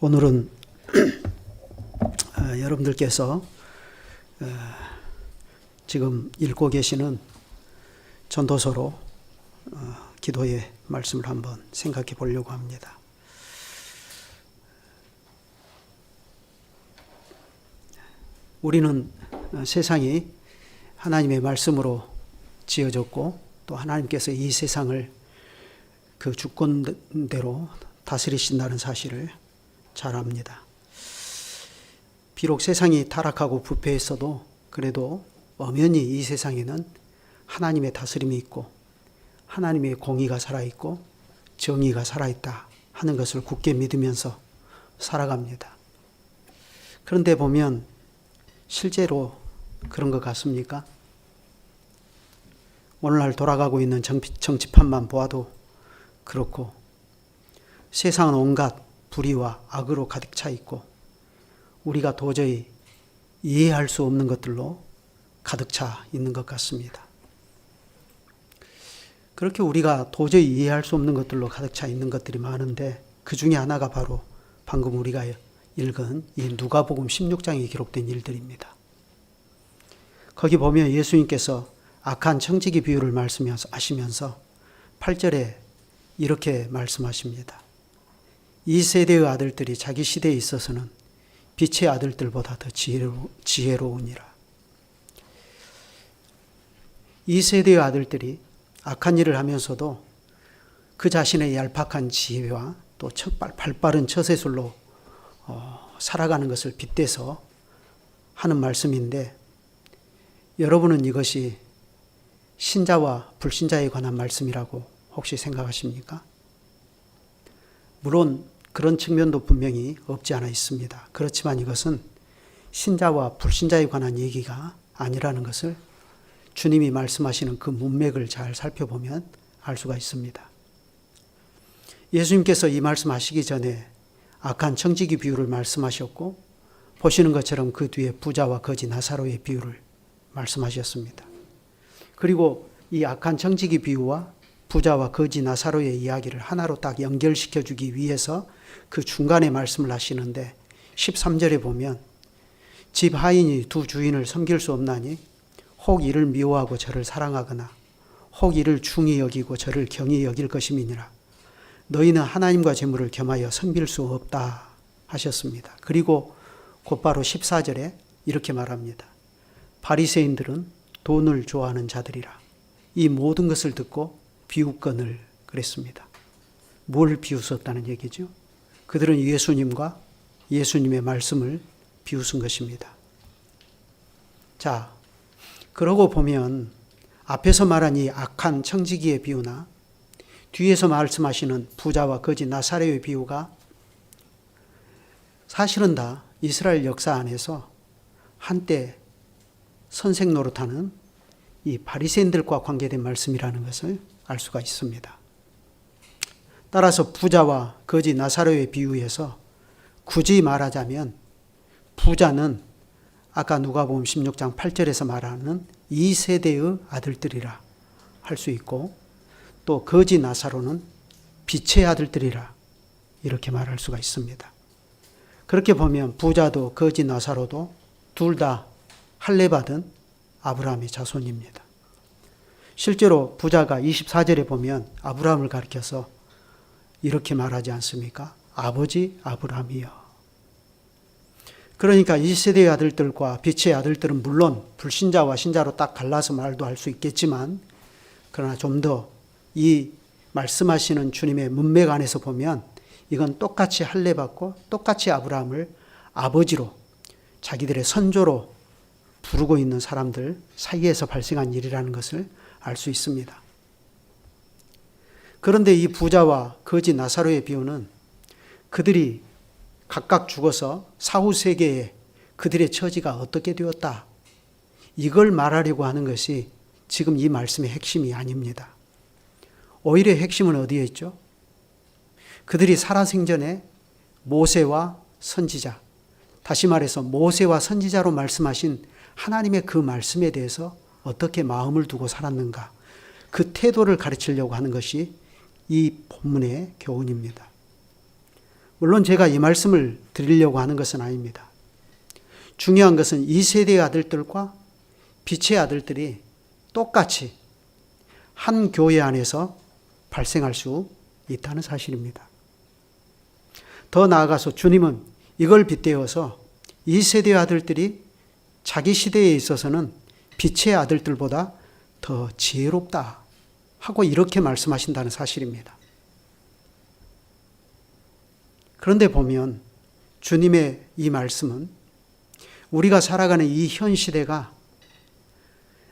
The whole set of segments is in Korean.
오늘은 여러분들께서 지금 읽고 계시는 전도서로 기도의 말씀을 한번 생각해 보려고 합니다. 우리는 세상이 하나님의 말씀으로 지어졌고 또 하나님께서 이 세상을 그 주권대로 다스리신다는 사실을 잘 압니다. 비록 세상이 타락하고 부패했어도 그래도 엄연히 이 세상에는 하나님의 다스림이 있고 하나님의 공의가 살아있고 정의가 살아있다 하는 것을 굳게 믿으면서 살아갑니다. 그런데 보면 실제로 그런 것 같습니까? 오늘날 돌아가고 있는 정치판만 보아도 그렇고 세상은 온갖 불의와 악으로 가득 차 있고 우리가 도저히 이해할 수 없는 것들로 가득 차 있는 것 같습니다. 그렇게 우리가 도저히 이해할 수 없는 것들로 가득 차 있는 것들이 많은데 그 중에 하나가 바로 방금 우리가 읽은 이 누가복음 16장에 기록된 일들입니다. 거기 보면 예수님께서 악한 청지기 비유를 말씀하시면서 8절에 이렇게 말씀하십니다. 이 세대의 아들들이 자기 시대에 있어서는 빛의 아들들보다 더 지혜로우니라. 이 세대의 아들들이 악한 일을 하면서도 그 자신의 얄팍한 지혜와 또 발빠른 처세술로 살아가는 것을 빗대서 하는 말씀인데 여러분은 이것이 신자와 불신자에 관한 말씀이라고 혹시 생각하십니까? 물론 그런 측면도 분명히 없지 않아 있습니다. 그렇지만 이것은 신자와 불신자에 관한 얘기가 아니라는 것을 주님이 말씀하시는 그 문맥을 잘 살펴보면 알 수가 있습니다. 예수님께서 이 말씀하시기 전에 악한 청지기 비유를 말씀하셨고 보시는 것처럼 그 뒤에 부자와 거지 나사로의 비유를 말씀하셨습니다. 그리고 이 악한 청지기 비유와 부자와 거지 나사로의 이야기를 하나로 딱 연결시켜주기 위해서 그 중간에 말씀을 하시는데 13절에 보면 집 하인이 두 주인을 섬길 수 없나니 혹 이를 미워하고 저를 사랑하거나 혹 이를 중히 여기고 저를 경히 여길 것임이니라. 너희는 하나님과 재물을 겸하여 섬길 수 없다 하셨습니다. 그리고 곧바로 14절에 이렇게 말합니다. 바리새인들은 돈을 좋아하는 자들이라. 이 모든 것을 듣고 비웃거늘 그랬습니다. 뭘 비웃었다는 얘기죠? 그들은 예수님과 예수님의 말씀을 비웃은 것입니다. 자, 그러고 보면 앞에서 말한 이 악한 청지기의 비유나 뒤에서 말씀하시는 부자와 거지 나사로의 비유가 사실은 다 이스라엘 역사 안에서 한때 선생 노릇하는 이 바리새인들과 관계된 말씀이라는 것을 알 수가 있습니다. 따라서 부자와 거지 나사로의 비유에서 굳이 말하자면 부자는 아까 누가복음 16장 8절에서 말하는 이 세대의 아들들이라 할 수 있고 또 거지 나사로는 빛의 아들들이라 이렇게 말할 수가 있습니다. 그렇게 보면 부자도 거지 나사로도 둘 다 할례받은 아브라함의 자손입니다. 실제로 부자가 24절에 보면 아브라함을 가리켜서 이렇게 말하지 않습니까? 아버지 아브라함이여. 그러니까 이 세대의 아들들과 빛의 아들들은 물론 불신자와 신자로 딱 갈라서 말도 할 수 있겠지만 그러나 좀 더 이 말씀하시는 주님의 문맥 안에서 보면 이건 똑같이 할례받고 똑같이 아브라함을 아버지로 자기들의 선조로 부르고 있는 사람들 사이에서 발생한 일이라는 것을 알 수 있습니다. 그런데 이 부자와 거지 나사로의 비유는 그들이 각각 죽어서 사후 세계에 그들의 처지가 어떻게 되었다. 이걸 말하려고 하는 것이 지금 이 말씀의 핵심이 아닙니다. 오히려 핵심은 어디에 있죠? 그들이 살아생전에 모세와 선지자, 다시 말해서 모세와 선지자로 말씀하신 하나님의 그 말씀에 대해서 어떻게 마음을 두고 살았는가, 그 태도를 가르치려고 하는 것이 이 본문의 교훈입니다. 물론 제가 이 말씀을 드리려고 하는 것은 아닙니다. 중요한 것은 이 세대의 아들들과 빛의 아들들이 똑같이 한 교회 안에서 발생할 수 있다는 사실입니다. 더 나아가서 주님은 이걸 빗대어서 이 세대의 아들들이 자기 시대에 있어서는 빛의 아들들보다 더 지혜롭다 하고 이렇게 말씀하신다는 사실입니다. 그런데 보면 주님의 이 말씀은 우리가 살아가는 이 현 시대가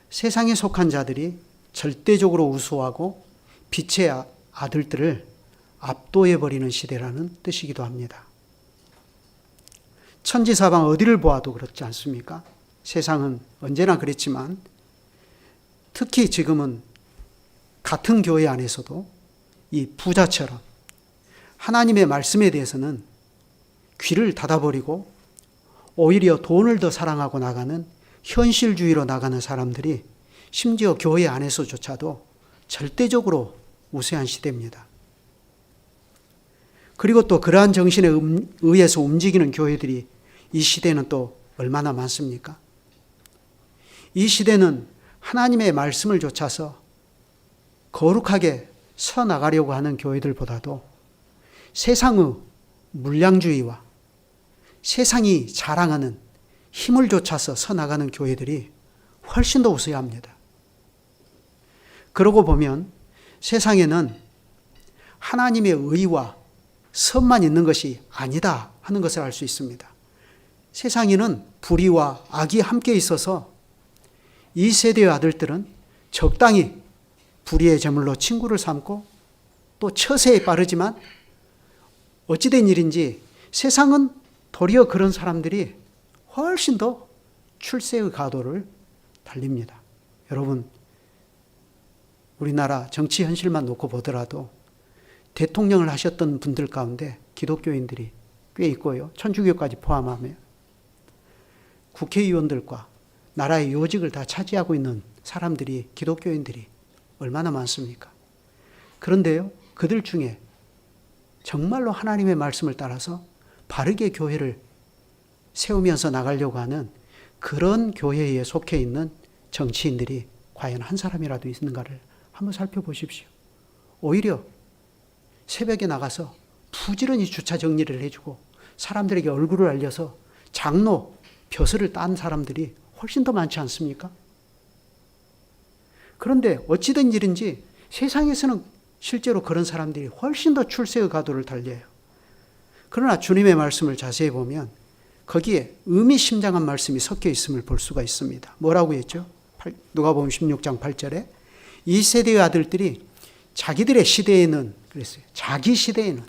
세상에 속한 자들이 절대적으로 우수하고 빛의 아들들을 압도해버리는 시대라는 뜻이기도 합니다. 천지사방 어디를 보아도 그렇지 않습니까? 세상은 언제나 그랬지만 특히 지금은 같은 교회 안에서도 이 부자처럼 하나님의 말씀에 대해서는 귀를 닫아버리고 오히려 돈을 더 사랑하고 나가는 현실주의로 나가는 사람들이 심지어 교회 안에서조차도 절대적으로 우세한 시대입니다. 그리고 또 그러한 정신에 의해서 움직이는 교회들이 이 시대는 또 얼마나 많습니까? 이 시대는 하나님의 말씀을 좇아서 거룩하게 서 나가려고 하는 교회들보다도 세상의 물량주의와 세상이 자랑하는 힘을 좇아서 서 나가는 교회들이 훨씬 더 우세합니다. 그러고 보면 세상에는 하나님의 의와 선만 있는 것이 아니다 하는 것을 알 수 있습니다. 세상에는 불의와 악이 함께 있어서 이 세대의 아들들은 적당히 불의의 제물로 친구를 삼고 또 처세에 빠르지만 어찌된 일인지 세상은 도리어 그런 사람들이 훨씬 더 출세의 가도를 달립니다. 여러분, 우리나라 정치 현실만 놓고 보더라도 대통령을 하셨던 분들 가운데 기독교인들이 꽤 있고요. 천주교까지 포함하며 국회의원들과 나라의 요직을 다 차지하고 있는 사람들이 기독교인들이 얼마나 많습니까? 그런데요, 그들 중에 정말로 하나님의 말씀을 따라서 바르게 교회를 세우면서 나가려고 하는 그런 교회에 속해 있는 정치인들이 과연 한 사람이라도 있는가를 한번 살펴보십시오. 오히려 새벽에 나가서 부지런히 주차 정리를 해주고 사람들에게 얼굴을 알려서 장로 벼슬을 딴 사람들이 훨씬 더 많지 않습니까? 그런데 어찌된 일인지 세상에서는 실제로 그런 사람들이 훨씬 더 출세의 가도를 달려요. 그러나 주님의 말씀을 자세히 보면 거기에 의미심장한 말씀이 섞여 있음을 볼 수가 있습니다. 뭐라고 했죠? 누가복음 16장 8절에 이 세대의 아들들이 자기들의 시대에는 그랬어요. 자기 시대에는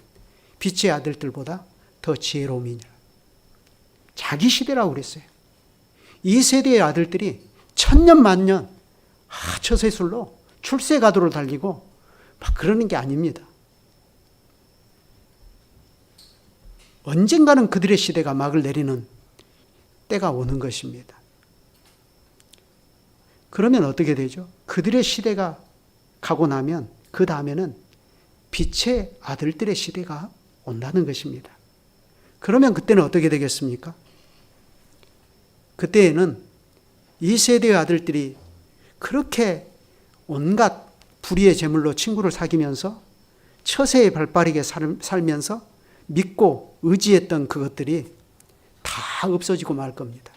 빛의 아들들보다 더 지혜로움이니라. 자기 시대라고 그랬어요. 이 세대의 아들들이 천년 만년 처세술로 출세 가도를 달리고 막 그러는 게 아닙니다. 언젠가는 그들의 시대가 막을 내리는 때가 오는 것입니다. 그러면 어떻게 되죠? 그들의 시대가 가고 나면 그 다음에는 빛의 아들들의 시대가 온다는 것입니다. 그러면 그때는 어떻게 되겠습니까? 그때에는 이 세대의 아들들이 그렇게 온갖 불의의 제물로 친구를 사귀면서 처세에 발빠르게 살면서 믿고 의지했던 그것들이 다 없어지고 말 겁니다.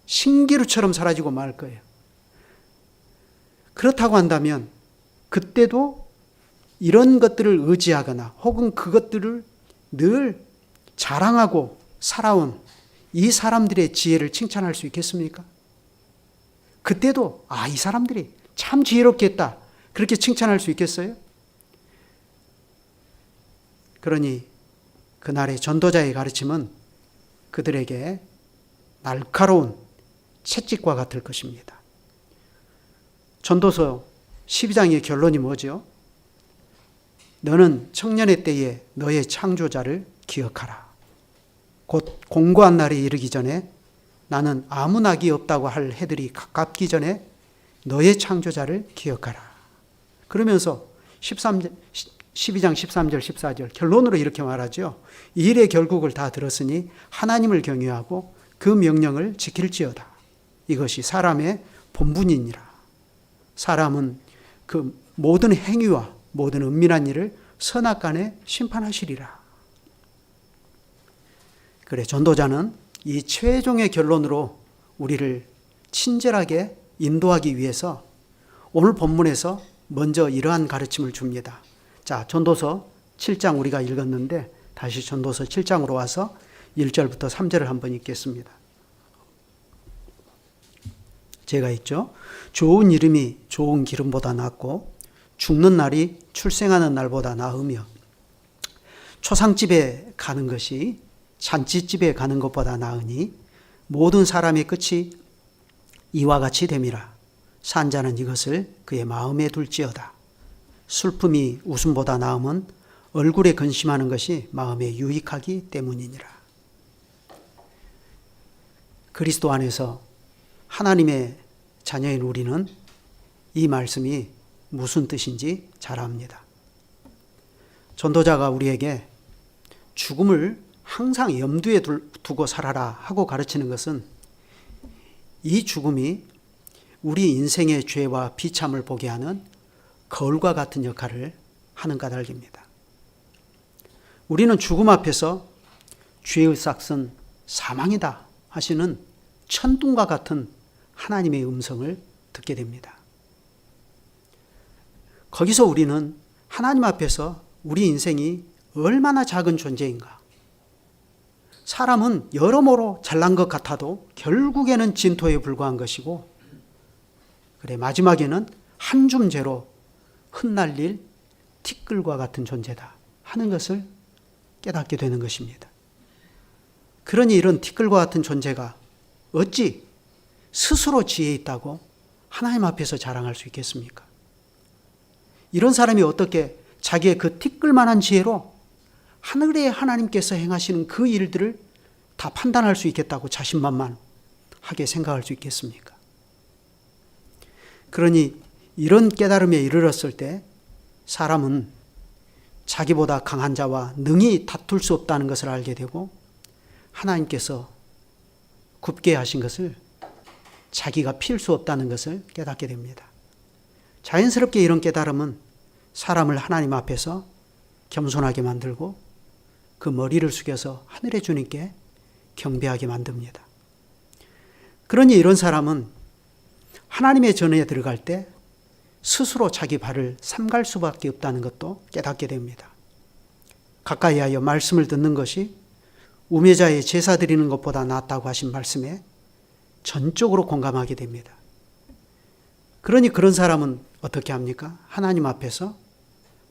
신기루처럼 사라지고 말 거예요. 그렇다고 한다면 그때도 이런 것들을 의지하거나 혹은 그것들을 늘 자랑하고 살아온 이 사람들의 지혜를 칭찬할 수 있겠습니까? 그때도 이 사람들이 참 지혜롭겠다 그렇게 칭찬할 수 있겠어요? 그러니 그날의 전도자의 가르침은 그들에게 날카로운 채찍과 같을 것입니다. 전도서 12장의 결론이 뭐죠? 너는 청년의 때에 너의 창조자를 기억하라. 곧 공고한 날이 이르기 전에 나는 아무 낙이 없다고 할 해들이 가깝기 전에 너의 창조자를 기억하라. 그러면서 12장 13절 14절 결론으로 이렇게 말하죠. 이 일의 결국을 다 들었으니 하나님을 경외하고 그 명령을 지킬지어다. 이것이 사람의 본분이니라. 사람은 그 모든 행위와 모든 은밀한 일을 선악간에 심판하시리라. 그래, 전도자는 이 최종의 결론으로 우리를 친절하게 인도하기 위해서 오늘 본문에서 먼저 이러한 가르침을 줍니다. 자, 전도서 7장 우리가 읽었는데 다시 전도서 7장으로 와서 1절부터 3절을 한번 읽겠습니다. 제가 있죠. 좋은 이름이 좋은 기름보다 낫고 죽는 날이 출생하는 날보다 나으며 초상집에 가는 것이 잔치집에 가는 것보다 나으니 모든 사람의 끝이 이와 같이 됨이라. 산자는 이것을 그의 마음에 둘지어다. 슬픔이 웃음보다 나음은 얼굴에 근심하는 것이 마음에 유익하기 때문이니라. 그리스도 안에서 하나님의 자녀인 우리는 이 말씀이 무슨 뜻인지 잘 압니다. 전도자가 우리에게 죽음을 항상 염두에 두고 살아라 하고 가르치는 것은 이 죽음이 우리 인생의 죄와 비참을 보게 하는 거울과 같은 역할을 하는 까닭입니다. 우리는 죽음 앞에서 죄의 삭은 사망이다 하시는 천둥과 같은 하나님의 음성을 듣게 됩니다. 거기서 우리는 하나님 앞에서 우리 인생이 얼마나 작은 존재인가. 사람은 여러모로 잘난 것 같아도 결국에는 진토에 불과한 것이고, 그래 마지막에는 한 줌 재로 흩날릴 티끌과 같은 존재다 하는 것을 깨닫게 되는 것입니다. 그러니 이런 티끌과 같은 존재가 어찌 스스로 지혜 있다고 하나님 앞에서 자랑할 수 있겠습니까? 이런 사람이 어떻게 자기의 그 티끌만한 지혜로 하늘의 하나님께서 행하시는 그 일들을 다 판단할 수 있겠다고 자신만만하게 생각할 수 있겠습니까? 그러니 이런 깨달음에 이르렀을 때 사람은 자기보다 강한 자와 능히 다툴 수 없다는 것을 알게 되고, 하나님께서 굽게 하신 것을 자기가 필 수 없다는 것을 깨닫게 됩니다. 자연스럽게 이런 깨달음은 사람을 하나님 앞에서 겸손하게 만들고 그 머리를 숙여서 하늘의 주님께 경배하게 만듭니다. 그러니 이런 사람은 하나님의 전에 들어갈 때 스스로 자기 발을 삼갈 수밖에 없다는 것도 깨닫게 됩니다. 가까이 하여 말씀을 듣는 것이 우매자의 제사 드리는 것보다 낫다고 하신 말씀에 전적으로 공감하게 됩니다. 그러니 그런 사람은 어떻게 합니까? 하나님 앞에서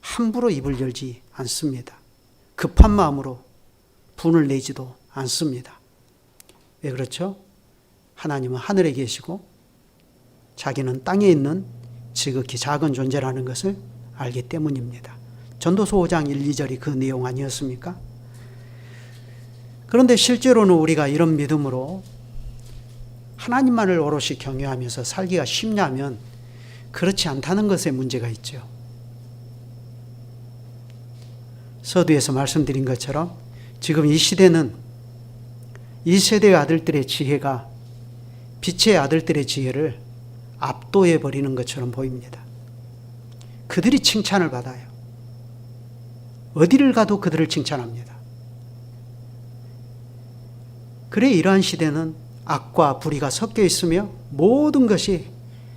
함부로 입을 열지 않습니다. 급한 마음으로 분을 내지도 않습니다. 왜 그렇죠? 하나님은 하늘에 계시고 자기는 땅에 있는 지극히 작은 존재라는 것을 알기 때문입니다. 전도서 5장 1, 2절이 그 내용 아니었습니까? 그런데 실제로는 우리가 이런 믿음으로 하나님만을 오롯이 경외하면서 살기가 쉽냐면 그렇지 않다는 것에 문제가 있죠. 서두에서 말씀드린 것처럼 지금 이 시대는 이 세대의 아들들의 지혜가 빛의 아들들의 지혜를 압도해 버리는 것처럼 보입니다. 그들이 칭찬을 받아요. 어디를 가도 그들을 칭찬합니다. 그래 이러한 시대는 악과 불의가 섞여 있으며 모든 것이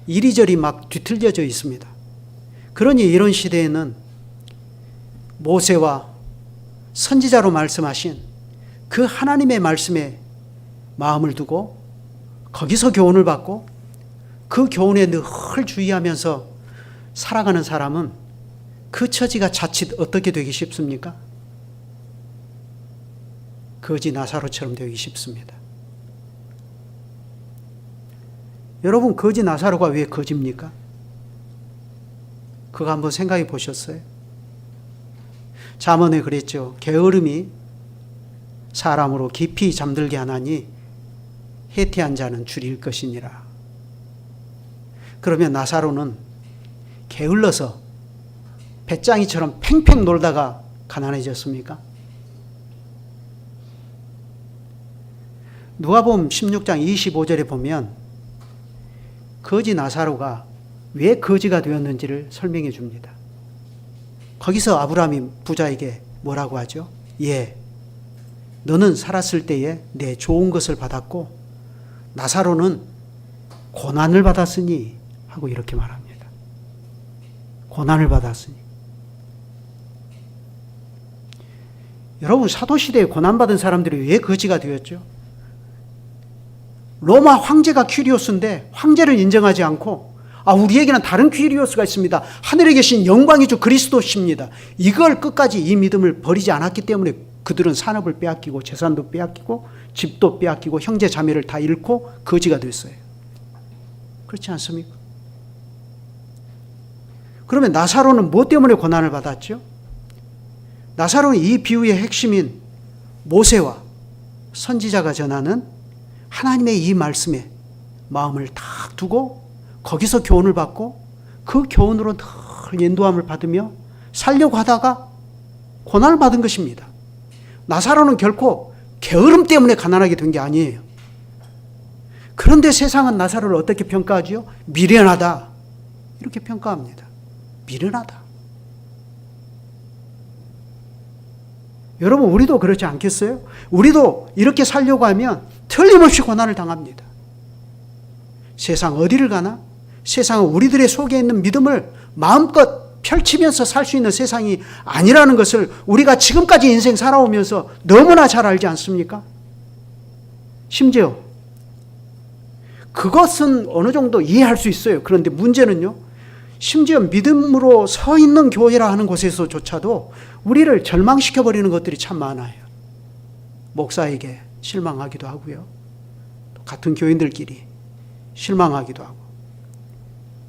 이리저리 막 뒤틀려져 있습니다. 그러니 이런 시대에는 모세와 선지자로 말씀하신 그 하나님의 말씀에 마음을 두고 거기서 교훈을 받고 그 교훈에 늘 주의하면서 살아가는 사람은 그 처지가 자칫 어떻게 되기 쉽습니까? 거지 나사로처럼 되기 쉽습니다. 여러분, 거지 나사로가 왜 거지입니까? 그거 한번 생각해 보셨어요? 잠언에 그랬죠. 게으름이 사람으로 깊이 잠들게 하나니 해태한 자는 줄일 것이니라. 그러면 나사로는 게을러서 배짱이처럼 팽팽 놀다가 가난해졌습니까? 누가복음 16장 25절에 보면 거지 나사로가 왜 거지가 되었는지를 설명해 줍니다. 거기서 아브라함이 부자에게 뭐라고 하죠? 예, 너는 살았을 때에 내 좋은 것을 받았고 나사로는 고난을 받았으니 하고 이렇게 말합니다. 고난을 받았으니. 여러분, 사도시대에 고난받은 사람들이 왜 거지가 되었죠? 로마 황제가 퀴리오스인데 황제를 인정하지 않고 우리에게는 다른 퀴리오스가 있습니다. 하늘에 계신 영광의 주 그리스도십니다. 이걸 끝까지 이 믿음을 버리지 않았기 때문에 그들은 산업을 빼앗기고 재산도 빼앗기고 집도 빼앗기고 형제 자매를 다 잃고 거지가 됐어요. 그렇지 않습니까? 그러면 나사로는 무엇 때문에 고난을 받았죠? 나사로는 이 비유의 핵심인 모세와 선지자가 전하는 하나님의 이 말씀에 마음을 탁 두고 거기서 교훈을 받고 그 교훈으로 늘 인도함을 받으며 살려고 하다가 고난을 받은 것입니다. 나사로는 결코 게으름 때문에 가난하게 된 게 아니에요. 그런데 세상은 나사로를 어떻게 평가하지요? 미련하다. 이렇게 평가합니다. 미련하다. 여러분, 우리도 그렇지 않겠어요? 우리도 이렇게 살려고 하면 틀림없이 고난을 당합니다. 세상 어디를 가나? 세상은 우리들의 속에 있는 믿음을 마음껏 펼치면서 살 수 있는 세상이 아니라는 것을 우리가 지금까지 인생 살아오면서 너무나 잘 알지 않습니까? 심지어 그것은 어느 정도 이해할 수 있어요. 그런데 문제는요, 심지어 믿음으로 서 있는 교회라 하는 곳에서조차도 우리를 절망시켜버리는 것들이 참 많아요. 목사에게 실망하기도 하고요. 같은 교인들끼리 실망하기도 하고,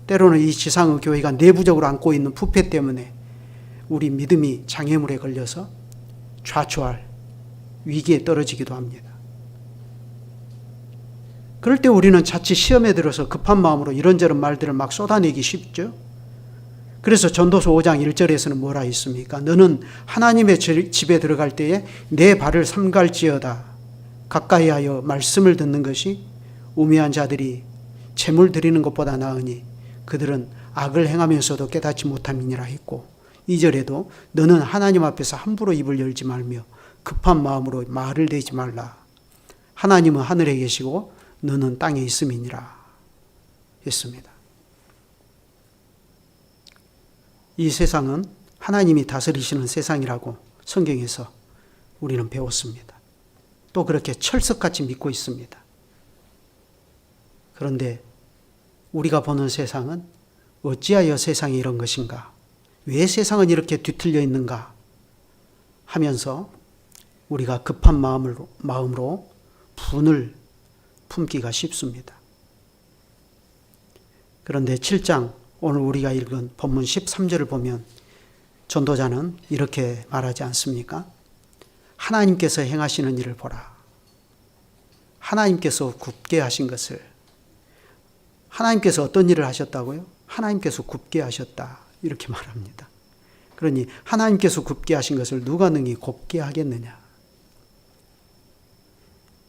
때로는 이 지상의 교회가 내부적으로 안고 있는 부패 때문에 우리 믿음이 장애물에 걸려서 좌초할 위기에 떨어지기도 합니다. 그럴 때 우리는 자칫 시험에 들어서 급한 마음으로 이런저런 말들을 막 쏟아내기 쉽죠. 그래서 전도서 5장 1절에서는 뭐라 했습니까? 너는 하나님의 집에 들어갈 때에 내 발을 삼갈지어다. 가까이 하여 말씀을 듣는 것이 우매한 자들이 재물 드리는 것보다 나으니 그들은 악을 행하면서도 깨닫지 못함이니라 했고, 2절에도 너는 하나님 앞에서 함부로 입을 열지 말며 급한 마음으로 말을 대지 말라. 하나님은 하늘에 계시고 너는 땅에 있음이니라 했습니다. 이 세상은 하나님이 다스리시는 세상이라고 성경에서 우리는 배웠습니다. 또 그렇게 철석같이 믿고 있습니다. 그런데 우리가 보는 세상은 어찌하여 세상이 이런 것인가? 왜 세상은 이렇게 뒤틀려 있는가? 하면서 우리가 급한 마음으로 분을 품기가 쉽습니다. 그런데 7장 오늘 우리가 읽은 본문 13절을 보면 전도자는 이렇게 말하지 않습니까? 하나님께서 행하시는 일을 보라. 하나님께서 굽게 하신 것을. 하나님께서 어떤 일을 하셨다고요? 하나님께서 굽게 하셨다. 이렇게 말합니다. 그러니 하나님께서 굽게 하신 것을 누가 능히 곱게 하겠느냐?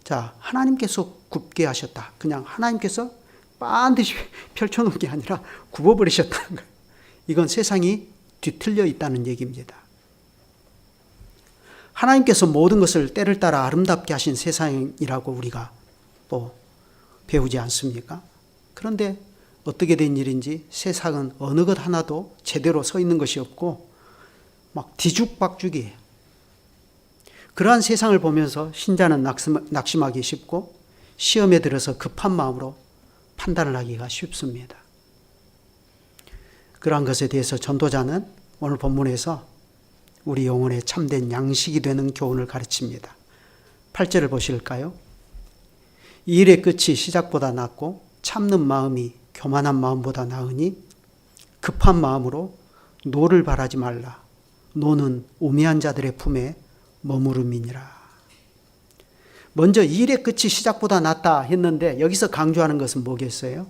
자, 하나님께서 굽게 하셨다. 그냥 하나님께서 반드시 펼쳐놓은 게 아니라 굽어버리셨다는 거예요. 이건 세상이 뒤틀려 있다는 얘기입니다. 하나님께서 모든 것을 때를 따라 아름답게 하신 세상이라고 우리가 또 배우지 않습니까? 그런데 어떻게 된 일인지 세상은 어느 것 하나도 제대로 서 있는 것이 없고 막 뒤죽박죽이에요. 그러한 세상을 보면서 신자는 낙심하기 쉽고 시험에 들어서 급한 마음으로 판단을 하기가 쉽습니다. 그러한 것에 대해서 전도자는 오늘 본문에서 우리 영혼에 참된 양식이 되는 교훈을 가르칩니다. 8절을 보실까요? 이 일의 끝이 시작보다 낫고 참는 마음이 교만한 마음보다 나으니 급한 마음으로 노를 바라지 말라. 노는 우매한 자들의 품에 머무름이니라. 먼저 이 일의 끝이 시작보다 낫다 했는데 여기서 강조하는 것은 뭐겠어요?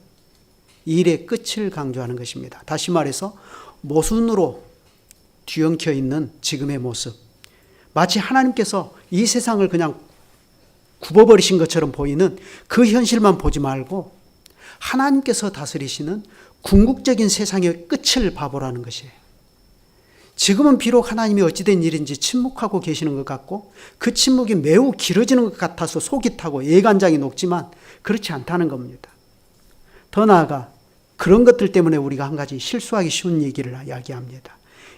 이 일의 끝을 강조하는 것입니다. 다시 말해서 모순으로 뒤엉켜 있는 지금의 모습, 마치 하나님께서 이 세상을 그냥 굽어버리신 것처럼 보이는 그 현실만 보지 말고 하나님께서 다스리시는 궁극적인 세상의 끝을 봐보라는 것이에요. 지금은 비록 하나님이 어찌된 일인지 침묵하고 계시는 것 같고 그 침묵이 매우 길어지는 것 같아서 속이 타고 예간장이 녹지만 그렇지 않다는 겁니다. 더 나아가 그런 것들 때문에 우리가 한 가지 실수하기 쉬운 얘기를 이야기합니다.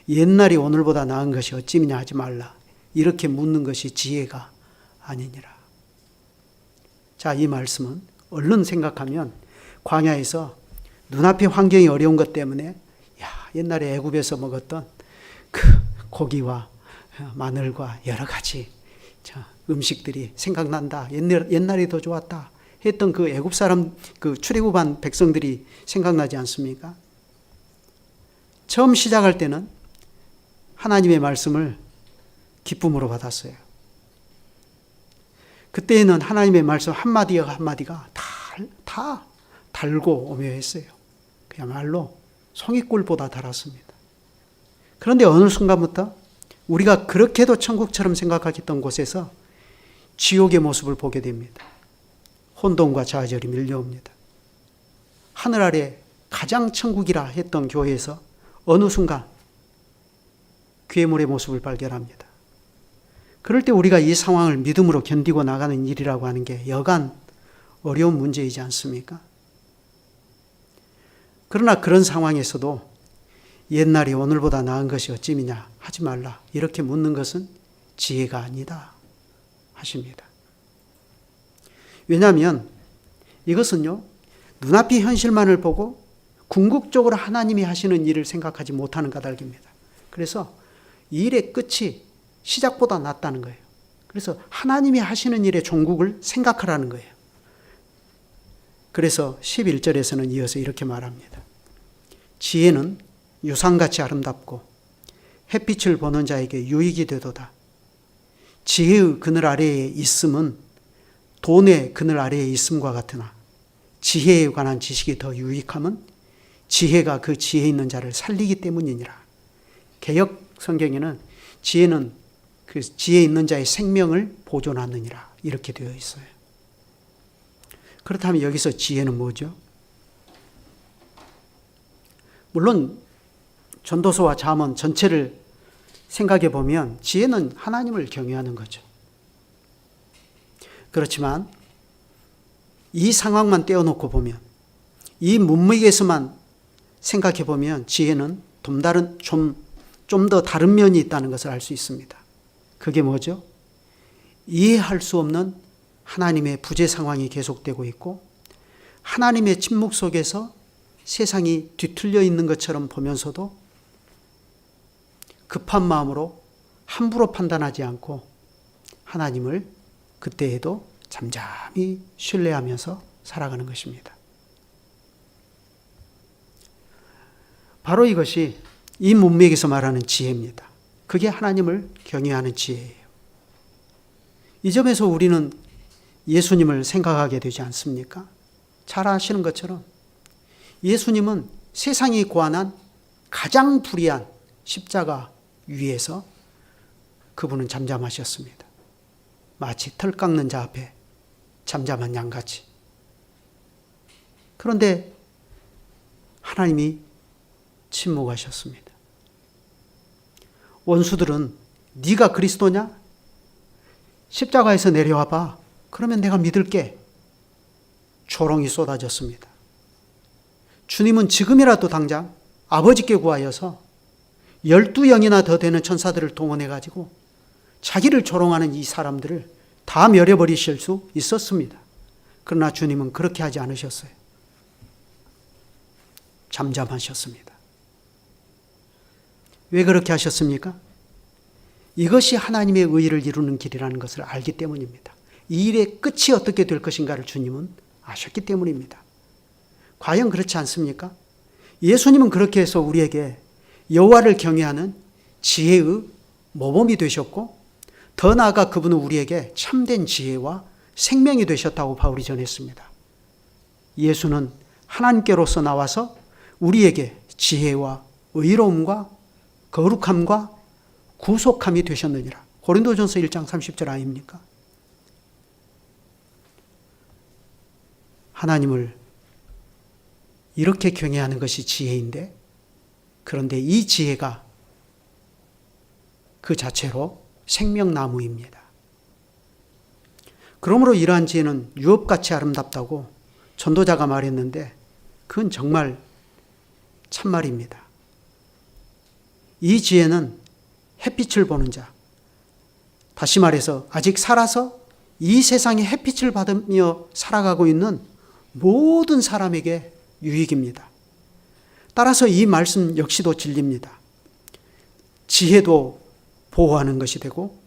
옛날이 오늘보다 나은 것이 어찌미냐 하지 말라. 이렇게 묻는 것이 지혜가 아니니라. 자, 이 말씀은 얼른 생각하면 광야에서 눈앞에 환경이 어려운 것 때문에 옛날에 애굽에서 먹었던 그 고기와 마늘과 여러 가지 음식들이 생각난다. 옛날이 더 좋았다 했던 그 애굽 사람, 그 출애굽한 백성들이 생각나지 않습니까? 처음 시작할 때는 하나님의 말씀을 기쁨으로 받았어요. 그때에는 하나님의 말씀 한마디가 다 달고 오묘했어요. 그야말로 송이꿀보다 달았습니다. 그런데 어느 순간부터 우리가 그렇게도 천국처럼 생각했던 곳에서 지옥의 모습을 보게 됩니다. 혼돈과 좌절이 밀려옵니다. 하늘 아래 가장 천국이라 했던 교회에서 어느 순간 괴물의 모습을 발견합니다. 그럴 때 우리가 이 상황을 믿음으로 견디고 나가는 일이라고 하는 게 여간 어려운 문제이지 않습니까? 그러나 그런 상황에서도 옛날이 오늘보다 나은 것이 어찌미냐 하지 말라. 이렇게 묻는 것은 지혜가 아니다 하십니다. 왜냐하면 이것은요, 눈앞의 현실만을 보고 궁극적으로 하나님이 하시는 일을 생각하지 못하는 까닭입니다. 그래서 이 일의 끝이 시작보다 낫다는 거예요. 그래서 하나님이 하시는 일의 종국을 생각하라는 거예요. 그래서 11절에서는 이어서 이렇게 말합니다. 지혜는 유상같이 아름답고 햇빛을 보는 자에게 유익이 되도다. 지혜의 그늘 아래에 있음은 돈의 그늘 아래에 있음과 같으나 지혜에 관한 지식이 더 유익함은 지혜가 그 지혜 있는 자를 살리기 때문이니라. 개역 성경에는 지혜는 그 지혜 있는 자의 생명을 보존하느니라 이렇게 되어 있어요. 그렇다면 여기서 지혜는 뭐죠? 물론 전도서와 잠언 전체를 생각해 보면 지혜는 하나님을 경외하는 거죠. 그렇지만 이 상황만 떼어놓고 보면, 이 문맥에서만 생각해 보면 지혜는 좀 더 다른 면이 있다는 것을 알 수 있습니다. 그게 뭐죠? 이해할 수 없는 하나님의 부재 상황이 계속되고 있고 하나님의 침묵 속에서 세상이 뒤틀려 있는 것처럼 보면서도 급한 마음으로 함부로 판단하지 않고 하나님을 그때에도 잠잠히 신뢰하면서 살아가는 것입니다. 바로 이것이 이 문맥에서 말하는 지혜입니다. 그게 하나님을 경외하는 지혜예요. 이 점에서 우리는 예수님을 생각하게 되지 않습니까? 잘 아시는 것처럼 예수님은 세상이 고안한 가장 불의한 십자가 위에서 그분은 잠잠하셨습니다. 마치 털 깎는 자 앞에 잠잠한 양같이. 그런데 하나님이 침묵하셨습니다. 원수들은 네가 그리스도냐? 십자가에서 내려와봐. 그러면 내가 믿을게. 조롱이 쏟아졌습니다. 주님은 지금이라도 당장 아버지께 구하여서 12영이나 더 되는 천사들을 동원해가지고 자기를 조롱하는 이 사람들을 다 멸해버리실 수 있었습니다. 그러나 주님은 그렇게 하지 않으셨어요. 잠잠하셨습니다. 왜 그렇게 하셨습니까? 이것이 하나님의 의를 이루는 길이라는 것을 알기 때문입니다. 이 일의 끝이 어떻게 될 것인가를 주님은 아셨기 때문입니다. 과연 그렇지 않습니까? 예수님은 그렇게 해서 우리에게 여호와를 경외하는 지혜의 모범이 되셨고 더 나아가 그분은 우리에게 참된 지혜와 생명이 되셨다고 바울이 전했습니다. 예수는 하나님께로서 나와서 우리에게 지혜와 의로움과 거룩함과 구속함이 되셨느니라. 고린도전서 1장 30절 아닙니까? 하나님을 이렇게 경외하는 것이 지혜인데, 그런데 이 지혜가 그 자체로 생명나무입니다. 그러므로 이러한 지혜는 유업같이 아름답다고 전도자가 말했는데 그건 정말 참말입니다. 이 지혜는 햇빛을 보는 자, 다시 말해서 아직 살아서 이 세상에 햇빛을 받으며 살아가고 있는 모든 사람에게 유익입니다. 따라서 이 말씀 역시도 진리입니다. 지혜도 보호하는 것이 되고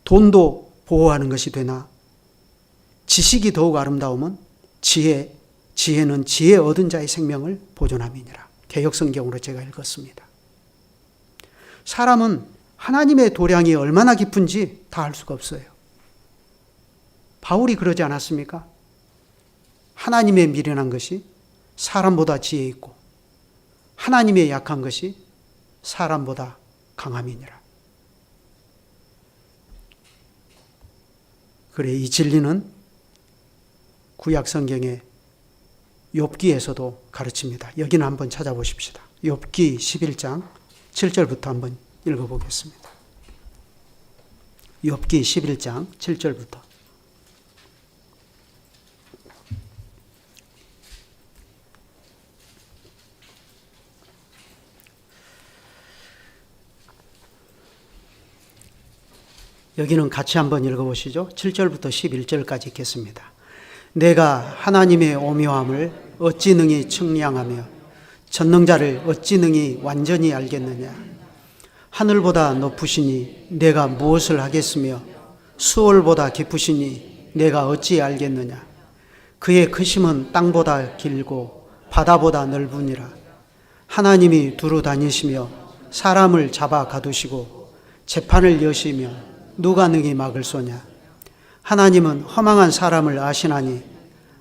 돈도 보호하는 것이 되나 지식이 더욱 아름다움은 지혜는 지혜 얻은 자의 생명을 보존함이니라. 개역성경으로 제가 읽었습니다. 사람은 하나님의 도량이 얼마나 깊은지 다 알 수가 없어요. 바울이 그러지 않았습니까? 하나님의 미련한 것이 사람보다 지혜 있고 하나님의 약한 것이 사람보다 강함이니라. 그래, 이 진리는 구약 성경의 욥기에서도 가르칩니다. 여기는 한번 찾아보십시다. 욥기 11장 7절부터 한번 읽어보겠습니다. 욥기 11장 7절부터. 여기는 같이 한번 읽어보시죠. 7절부터 11절까지 읽겠습니다. 내가 하나님의 오묘함을 어찌 능히 측량하며 전능자를 어찌 능히 완전히 알겠느냐. 하늘보다 높으시니 내가 무엇을 하겠으며 수월보다 깊으시니 내가 어찌 알겠느냐. 그의 크심은 땅보다 길고 바다보다 넓으니라. 하나님이 두루 다니시며 사람을 잡아 가두시고 재판을 여시며 누가 능히 막을 소냐. 하나님은 허망한 사람을 아시나니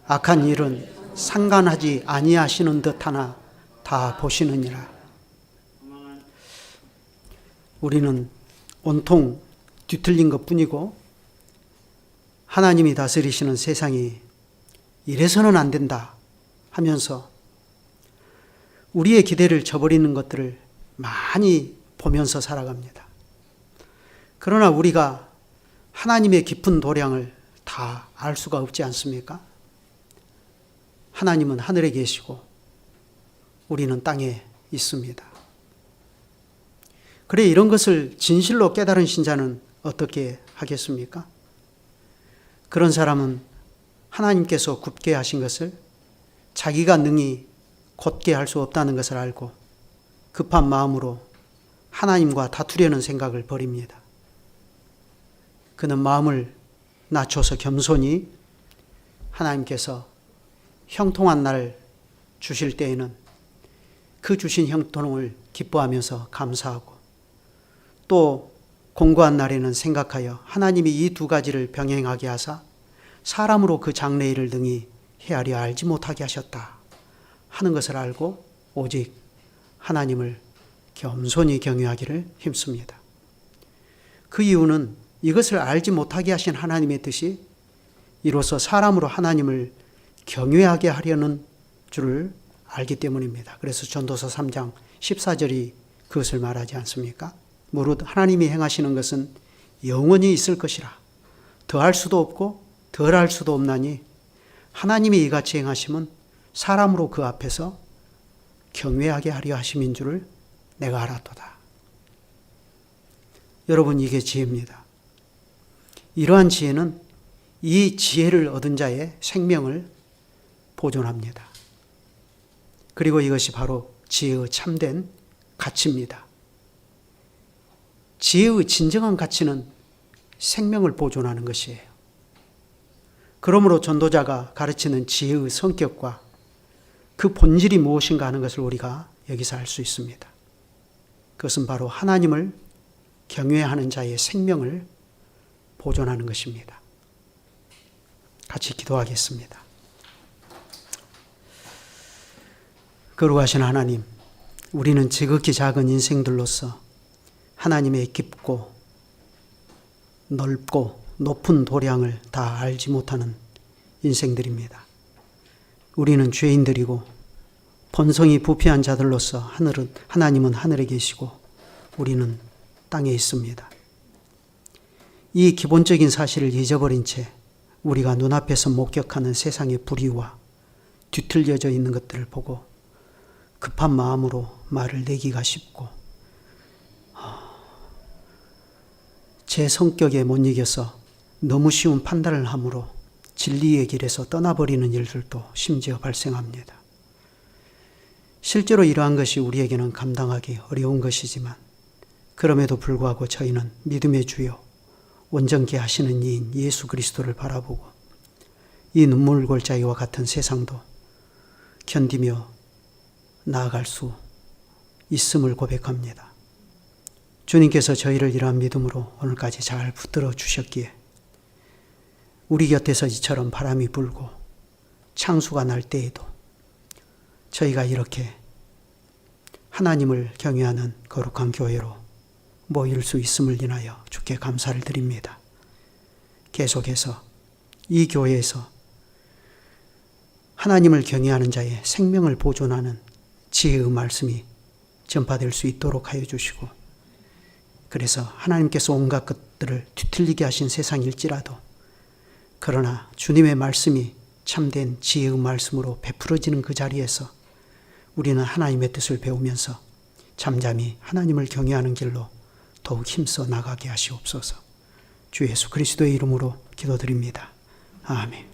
악한 일은 상관하지 아니하시는 듯하나 다 보시느니라. 우리는 온통 뒤틀린 것뿐이고 하나님이 다스리시는 세상이 이래서는 안 된다 하면서 우리의 기대를 저버리는 것들을 많이 보면서 살아갑니다. 그러나 우리가 하나님의 깊은 도량을 다 알 수가 없지 않습니까? 하나님은 하늘에 계시고 우리는 땅에 있습니다. 그래, 이런 것을 진실로 깨달은 신자는 어떻게 하겠습니까? 그런 사람은 하나님께서 굽게 하신 것을 자기가 능히 곧게 할 수 없다는 것을 알고 급한 마음으로 하나님과 다투려는 생각을 버립니다. 그는 마음을 낮춰서 겸손히 하나님께서 형통한 날 주실 때에는 그 주신 형통을 기뻐하면서 감사하고, 또 공고한 날에는 생각하여 하나님이 이 두 가지를 병행하게 하사 사람으로 그 장래일을 능히 헤아려 알지 못하게 하셨다 하는 것을 알고 오직 하나님을 겸손히 경외하기를 힘씁니다. 그 이유는 이것을 알지 못하게 하신 하나님의 뜻이 이로써 사람으로 하나님을 경외하게 하려는 줄을 알기 때문입니다. 그래서 전도서 3장 14절이 그것을 말하지 않습니까? 무릇 하나님이 행하시는 것은 영원히 있을 것이라. 더할 수도 없고 덜할 수도 없나니 하나님이 이같이 행하심은 사람으로 그 앞에서 경외하게 하려 하심인 줄을 내가 알았도다. 여러분, 이게 지혜입니다. 이러한 지혜는 이 지혜를 얻은 자의 생명을 보존합니다. 그리고 이것이 바로 지혜의 참된 가치입니다. 지혜의 진정한 가치는 생명을 보존하는 것이에요. 그러므로 전도자가 가르치는 지혜의 성격과 그 본질이 무엇인가 하는 것을 우리가 여기서 알 수 있습니다. 그것은 바로 하나님을 경외하는 자의 생명을 보존하는 것입니다. 같이 기도하겠습니다. 거룩하신 하나님, 우리는 지극히 작은 인생들로서 하나님의 깊고 넓고 높은 도량을 다 알지 못하는 인생들입니다. 우리는 죄인들이고 본성이 부패한 자들로서 하나님은 하늘에 계시고 우리는 땅에 있습니다. 이 기본적인 사실을 잊어버린 채 우리가 눈앞에서 목격하는 세상의 불의와 뒤틀려져 있는 것들을 보고 급한 마음으로 말을 내기가 쉽고 제 성격에 못 이겨서 너무 쉬운 판단을 함으로 진리의 길에서 떠나버리는 일들도 심지어 발생합니다. 실제로 이러한 것이 우리에게는 감당하기 어려운 것이지만 그럼에도 불구하고 저희는 믿음의 주요 온전케 하시는 이인 예수 그리스도를 바라보고 이 눈물골짜기와 같은 세상도 견디며 나아갈 수 있음을 고백합니다. 주님께서 저희를 이러한 믿음으로 오늘까지 잘 붙들어 주셨기에 우리 곁에서 이처럼 바람이 불고 창수가 날 때에도 저희가 이렇게 하나님을 경외하는 거룩한 교회로 모일 수 있음을 인하여 주께 감사를 드립니다. 계속해서 이 교회에서 하나님을 경외하는 자의 생명을 보존하는 지혜의 말씀이 전파될 수 있도록 하여 주시고 그래서 하나님께서 온갖 것들을 뒤틀리게 하신 세상일지라도 그러나 주님의 말씀이 참된 지혜의 말씀으로 베풀어지는 그 자리에서 우리는 하나님의 뜻을 배우면서 잠잠히 하나님을 경외하는 길로 더욱 힘써 나가게 하시옵소서. 주 예수 그리스도의 이름으로 기도드립니다. 아멘.